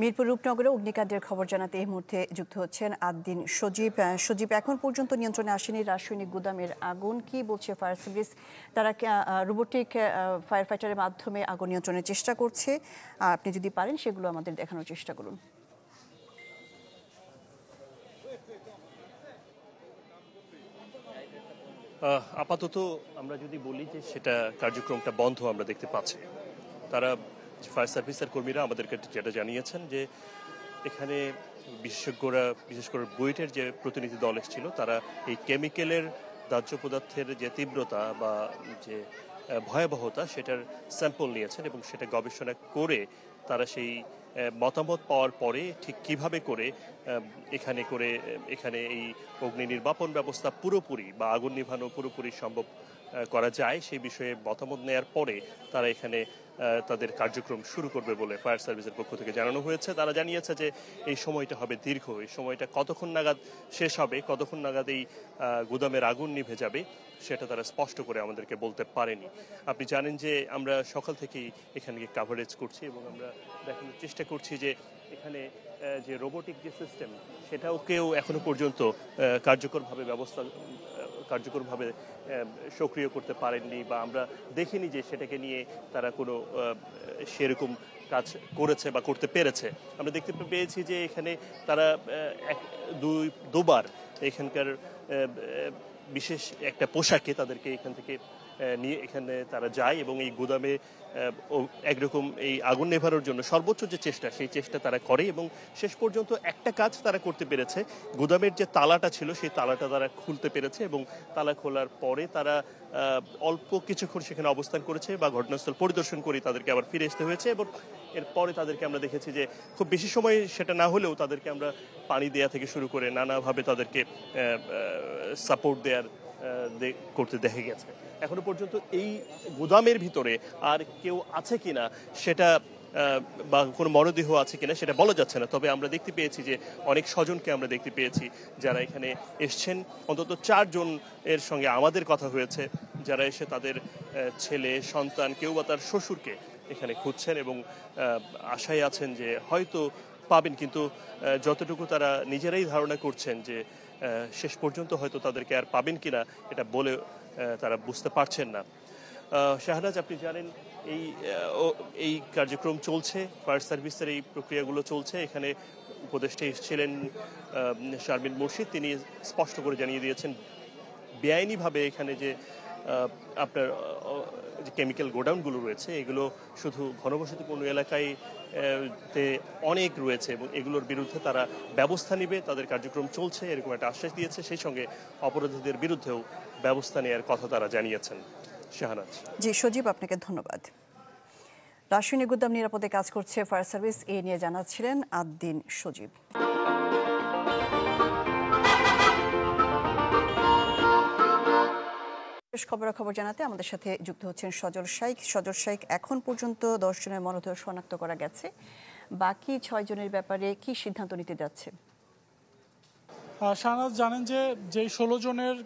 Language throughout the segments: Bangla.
মিরপুর রূপনগরে অগ্নিকাণ্ডের খবর জানাতে এই মুহূর্তে যুক্ত হচ্ছেন আদ্দিন সজীব। সজীব, এখন পর্যন্ত নিয়ন্ত্রণে আসেনি রাসায়নিক গুদামের আগুন, কি বলছে ফায়ার সার্ভিস? তারা রোবোটিক ফায়ার ফাইটারের মাধ্যমে আগুন নিয়ন্ত্রণের চেষ্টা করছে। আপনি যদি পারেন সেগুলো আমাদের দেখানোর চেষ্টা করুন। আপাতত আমরা যদি বলি যে সেটা কার্যক্রমটা বন্ধ আমরা দেখতে পাচ্ছি। তারা ফায়ার সার্ভিসের কর্মীরা আমাদেরকে যেটা জানিয়েছেন যে এখানে বিশেষজ্ঞরা, বিশেষ করে বুয়েটের যে প্রতিনিধি দল এসেছিল, তারা এই কেমিক্যালের দাহ্য পদার্থের যে তীব্রতা বা যে ভয়াবহতা সেটার স্যাম্পল নিয়েছেন এবং সেটা গবেষণা করে তারা সেই মতামত পাওয়ার পরে ঠিক কিভাবে করে এখানে এই অগ্নি নির্বাপন ব্যবস্থা পুরোপুরি বা আগুন নিভানো পুরোপুরি সম্ভব করা যায় সেই বিষয়ে মতামত নেওয়ার পরে তারা এখানে তাদের কার্যক্রম শুরু করবে বলে ফায়ার সার্ভিসের পক্ষ থেকে জানানো হয়েছে। তারা জানিয়েছে যে এই সময়টা হবে দীর্ঘ, এই সময়টা কতক্ষণ নাগাদ শেষ হবে, কতক্ষণ নাগাদ এই গুদামের আগুন নিভে যাবে সেটা তারা স্পষ্ট করে আমাদেরকে বলতে পারেনি। আপনি জানেন যে আমরা সকাল থেকেই এখানে কাভারেজ করছি এবং আমরা দেখানোর চেষ্টা করছি যে এখানে যে রোবোটিক যে সিস্টেম সেটাও কেউ এখনো পর্যন্ত কার্যকরভাবে সক্রিয় করতে পারেননি বা আমরা দেখিনি যে সেটাকে নিয়ে তারা কোনো সেরকম কাজ করেছে বা করতে পেরেছে। আমরা দেখতে পেয়েছি যে এখানে তারা দুবার এখানকার বিশেষ একটা পোশাকে তাদেরকে এখান থেকে নিয়ে এখানে তারা যায় এবং এই গুদামে একরকম এই আগুন নেভানোর জন্য সর্বোচ্চ যে চেষ্টা সেই চেষ্টা তারা করে এবং শেষ পর্যন্ত একটা কাজ তারা করতে পেরেছে। গুদামের যে তালাটা ছিল সেই তালাটা তারা খুলতে পেরেছে এবং তালা খোলার পরে তারা অল্প কিছুক্ষণ সেখানে অবস্থান করেছে বা ঘটনাস্থল পরিদর্শন করে তাদেরকে আবার ফিরে আসতে হয়েছে এবং এরপরে তাদেরকে আমরা দেখেছি যে খুব বেশি সময় সেটা না হলেও তাদেরকে আমরা পানি দেয়া থেকে শুরু করে নানাভাবে তাদেরকে সাপোর্ট দেওয়ার করতে দেখা গেছে। এখনো পর্যন্ত এই গুদামের ভিতরে আর কেউ আছে কিনা সেটা বা কোনো মরদেহ আছে কিনা সেটা বলা যাচ্ছে না, তবে আমরা দেখতে পেয়েছি যে অনেক স্বজনকে আমরা দেখতে পেয়েছি যারা এখানে এসছেন। অন্তত 4 জনের সঙ্গে আমাদের কথা হয়েছে যারা এসে তাদের ছেলে সন্তান কেউ বা তার শ্বশুরকে এখানে খুঁজছেন এবং আশায় আছেন যে হয়তো পাবেন, কিন্তু যতটুকু তারা নিজেরাই ধারণা করছেন যে শেষ পর্যন্ত হয়তো তাদেরকে আর পাবেন কিনা এটা বলে তারা বুঝতে পারছেন না। শাহনাজ, আপনি জানেন এই কার্যক্রম চলছে, ফায়ার সার্ভিসের এই প্রক্রিয়াগুলো চলছে। এখানে উপদেষ্টা এসেছিলেন শারমিন মুর্শিদ, তিনি স্পষ্ট করে জানিয়ে দিয়েছেন বেআইনিভাবে এখানে যে আপনার যে কেমিক্যাল গোডাউনগুলো রয়েছে এগুলো শুধু ঘনবসতিপূর্ণ এলাকায় অনেক রয়েছে এবং এগুলোর বিরুদ্ধে তারা ব্যবস্থা নেবে, তাদের কার্যক্রম চলছে এরকম একটা আশ্বাস দিয়েছে। সেই সঙ্গে অপরাধীদের বিরুদ্ধেও ব্যবস্থা নেওয়ার কথা তারা জানিয়েছেন। শাহনাজ। জি সজীব, আপনাকে ধন্যবাদ। রাসায়নিক গুদাম নিরাপদে কাজ করছে ফায়ার সার্ভিস, এ নিয়ে জানাচ্ছিলেন আদ্দিন সজীব। খবর জানাতে আমাদের সাথে যুক্ত হচ্ছেন সজল শাইখ। সজল শাইখ, এখন পর্যন্ত 10 জনের মরদেহ শনাক্ত করা গেছে, বাকি 6 জনের ব্যাপারে কি সিদ্ধান্ত নিতে যাচ্ছে? শাহনাজ, জানেন যে 16 জনের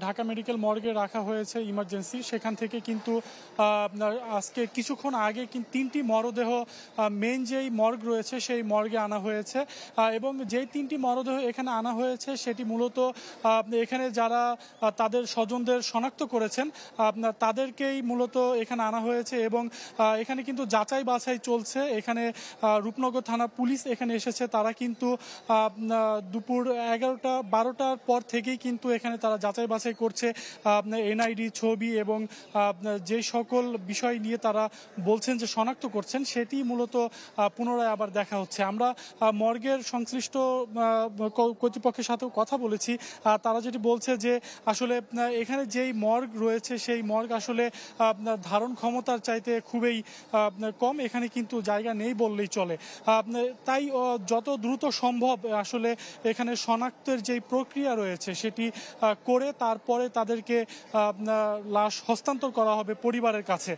ঢাকা মেডিকেল মর্গে রাখা হয়েছে ইমার্জেন্সি, সেখান থেকে কিন্তু আজকে কিছুক্ষণ আগে কিন্তু 3টি মরদেহ মেন যেই মর্গ রয়েছে সেই মর্গে আনা হয়েছে এবং যেই 3টি মরদেহ এখানে আনা হয়েছে সেটি মূলত এখানে যারা তাদের স্বজনদের শনাক্ত করেছেন তাদেরকেই মূলত এখানে আনা হয়েছে এবং এখানে কিন্তু যাচাই বাছাই চলছে। এখানে রূপনগর থানা পুলিশ এখানে এসেছে, তারা কিন্তু দুপুর 11-12টার পর থেকেই কিন্তু এখানে তারা যাচাই বাছাই করছে এনআইডি ছবি এবং যে সকল বিষয় নিয়ে তারা বলছেন যে শনাক্ত করছেন সেটি মূলত পুনরায় আবার দেখা হচ্ছে। আমরা মর্গের সংশ্লিষ্ট কর্তৃপক্ষের সাথেও কথা বলেছি, তারা যেটি বলছে যে আসলে এখানে যেই মর্গ রয়েছে সেই মর্গ আসলে ধারণ ক্ষমতার চাইতে খুবই কম, এখানে কিন্তু জায়গা নেই বললেই চলে। তাই যত দ্রুত সম্ভব আসলে এখানে শনাক্ত ময়নাতদন্তের যেই প্রক্রিয়া রয়েছে সেটি করে তারপরে তাদেরকে লাশ হস্তান্তর করা হবে পরিবারের কাছে।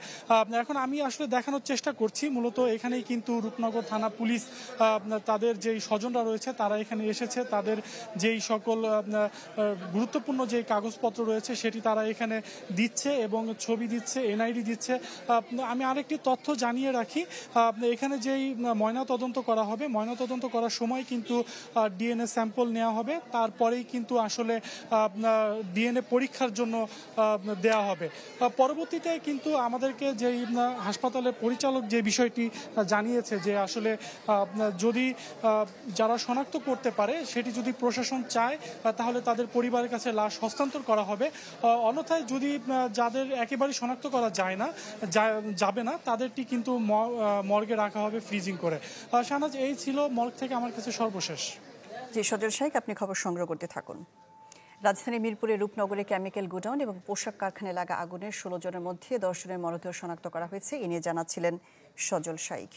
এখন আমি আসলে দেখানোর চেষ্টা করছি, মূলত এখানেই কিন্তু রূপনগর থানা পুলিশ তাদের যেই স্বজনরা রয়েছে তারা এখানে এসেছে, তাদের যেই সকল গুরুত্বপূর্ণ যে কাগজপত্র রয়েছে সেটি তারা এখানে দিচ্ছে এবং ছবি দিচ্ছে, এনআইডি দিচ্ছে। আমি আরেকটি তথ্য জানিয়ে রাখি, এখানে যেই ময়নাতদন্ত করা হবে, ময়নাতদন্ত করার সময় কিন্তু ডিএনএ স্যাম্পল নেওয়া হবে, তারপরেই কিন্তু আসলে ডিএনএ পরীক্ষার জন্য দেয়া হবে। পরবর্তীতে কিন্তু আমাদেরকে যেই হাসপাতালের পরিচালক যে বিষয়টি জানিয়েছে যে আসলে যদি যারা শনাক্ত করতে পারে সেটি যদি প্রশাসন চায় তাহলে তাদের পরিবারের কাছে লাশ হস্তান্তর করা হবে, অন্যথায় যদি যাদের একেবারে শনাক্ত করা যায় না যাবে না তাদেরটি কিন্তু মর্গে রাখা হবে ফ্রিজিং করে। শাহনাজ, এই ছিল মর্গ থেকে আমার কাছে সর্বশেষ। জি সজল শাইক, আপনি খবর সংগ্রহ করতে থাকুন। রাজধানী মিরপুরের রূপনগরে কেমিক্যাল গোডাউন এবং পোশাক কারখানায় লাগা আগুনের 16 জনের মধ্যে 10 জনের মরদেহ শনাক্ত করা হয়েছে। এ নিয়ে জানাচ্ছিলেন সজল শাইক।